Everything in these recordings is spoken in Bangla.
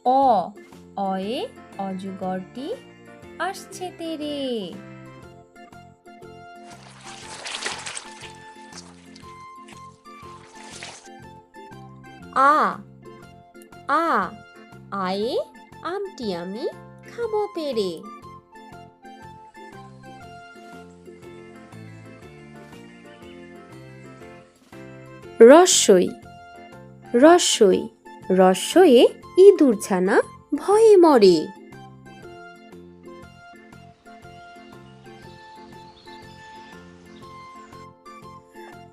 অ অয়ে অজগরটি আসছে তেরে। আ আ আয়ে আমটি আমি খাবো পেরে। রস্যই রস্যই রস্যয়ে ইঁদুর ছানা ভয়ে মরে।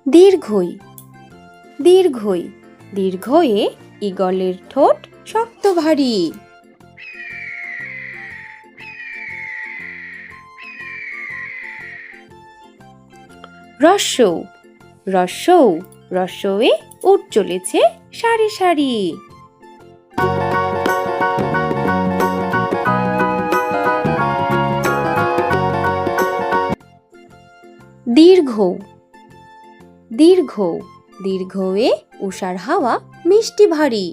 দীর্ঘই দীর্ঘই দীর্ঘয়ে ঈগলের ঠোঁট শক্ত ভারী। রস্যৌ রস্যৌ রস্যয়ে উট চলেছে সারি সারি। দীর্ঘৌ দীর্ঘৌ দীর্ঘয়ে উষার হাওয়া মিষ্টি ভারী।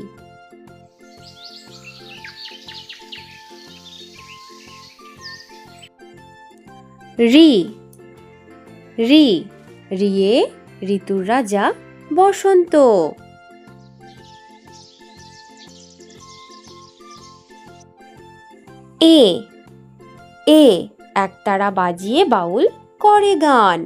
রি রি রিয়ে ঋতুর রাজা বসন্ত। এ এ একতারা বাজিয়ে বাউল করে গান।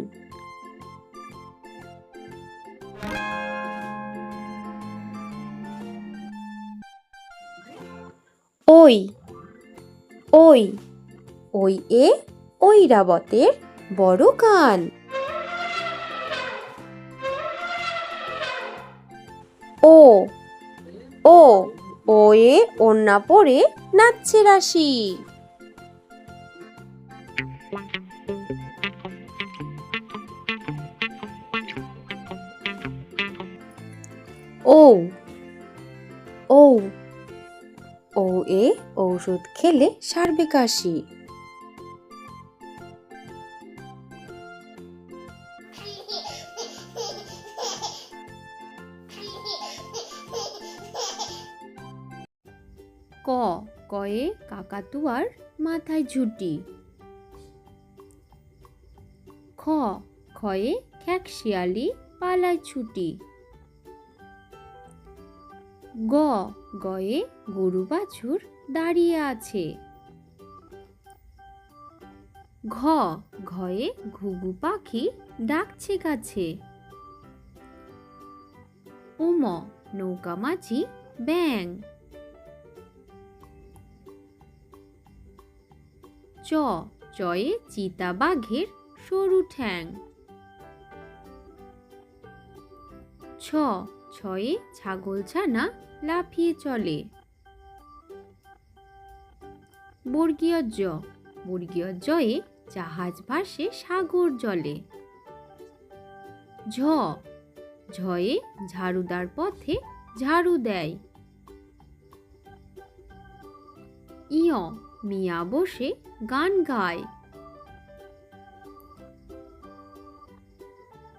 ওই ওই ওই এ ঐরাবতের বড় কান। ও ও ওয়ে ওড়না পরে নাচছে রাশি। ও ও ও এ ঔষধ খেলে সারবে কাশি। ক কয়ে কাকাতুয়ার মাথায় ঝুঁটি। খ খয়ে খ্যাকশিয়ালি পালায় ছুটি। গ গয়ে গরু বাছুর দাঁড়িয়ে আছে। ঘ ঘয়ে ঘুঘু পাখি ডাকছে গাছে। উম নৌকা মাঝি ব্যাং। চ চয়ে চিতা বাঘের সরু ঠ্যাং। ছ ছয়ে ছাগলছানা লাফিয়ে চলে। বর্গীয় জ বর্গীয় জয়ে জাহাজ ভাসে সাগর জলে। ঝ ঝয়ে ঝাড়ুদার পথে ঝাড়ু দেয়। ইয় মিয়া বসে গান গায়।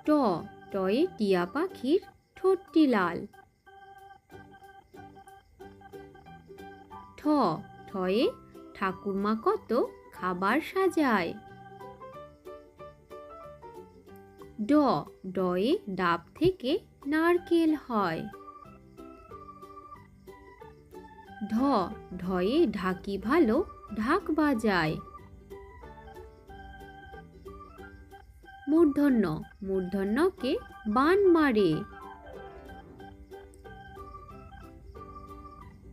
ট টয়ে টিয়া পাখির ঠোঁটটি লাল। ঠ ঠয়ে ঠাকুরমা কত খাবার সাজায়। ড ডয়ে ডাব থেকে নারকেল হয়। ঢ ঢয়ে ঢাকি ভালো ঢাক বাজায়। মূর্ধন্য মূর্ধন্যকে বান মারে।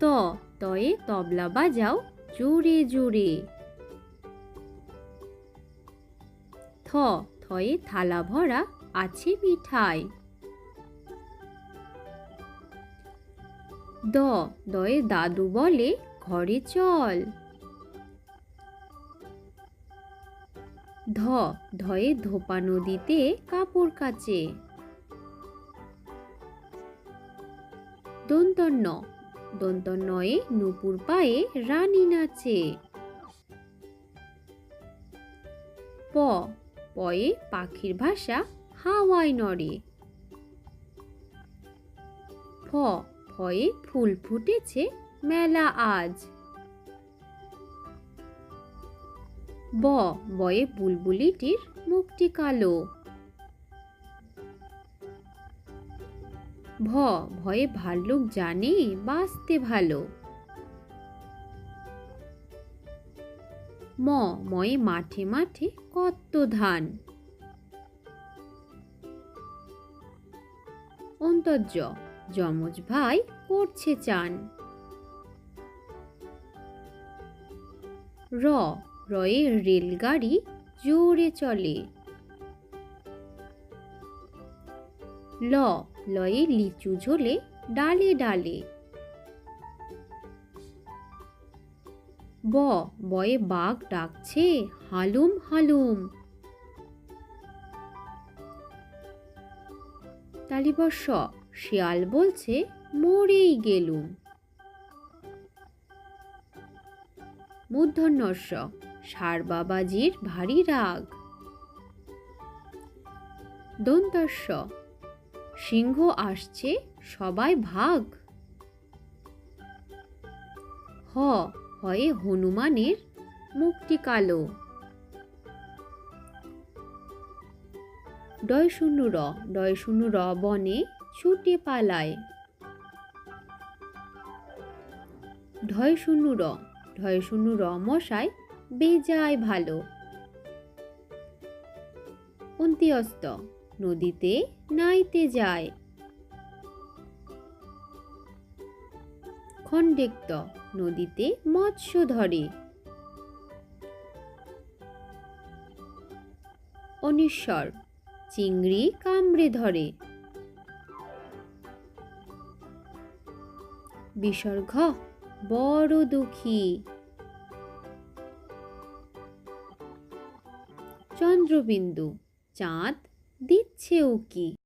ত তয়ে তবলা বাজাও জোরে জোরে। থ থয়ে থালা ভরা আছে মিঠাই। দ দয়ে দাদু বলে ঘরে চল। ধ ধয়ে ধোপা নদীতে কাপড় কাচে। দন্তন্য দন্তন্যয়ে নুপুর পায়ে রানী নাচে। প পয়ে পাখির ভাষা হাওয়ায় নড়ে। ফ ফয়ে ফুল ফুটেছে মেলা আজ। বয়ে বুলবুলিটির মুখটি কালো। ভয়ে ভাল্লুক জানে বাঁচতে ভালো। ময়ে মাঠে মাঠে কত ধান। অন্তর্য যমজ ভাই করছে চান। রয়ে রেলগাড়ি জোরে চলে। লয়ে লিচু ঝোলে ডালে ডালে। বয়ে বাঘ ডাকছে হালুম হালুম। তালিবর্ষ শিয়াল বলছে মরেই গেলুম। মূর্ধন্যস্য ষাঁড় বাবাজির ভারী রাগ। দন্তস্য সিংহ আসছে সবাই ভাগ। হয়ে হনুমানের মুখটি কালো। ডয় শূন্য র বনে ছুটে পালায়। ঢয় শূন্য র মশাই বেজায় ভালো। অন্ত্যস্ত নদীতে নাইতে যায়। খণ্ডেক্ত নদীতে মৎস্য ধরে। অনিশ্বর চিংড়ি কামড়ে ধরে। বিসর্গ বড় দুঃখী। চন্দ্রবিন্দু চাঁদ দিচ্ছে উকি।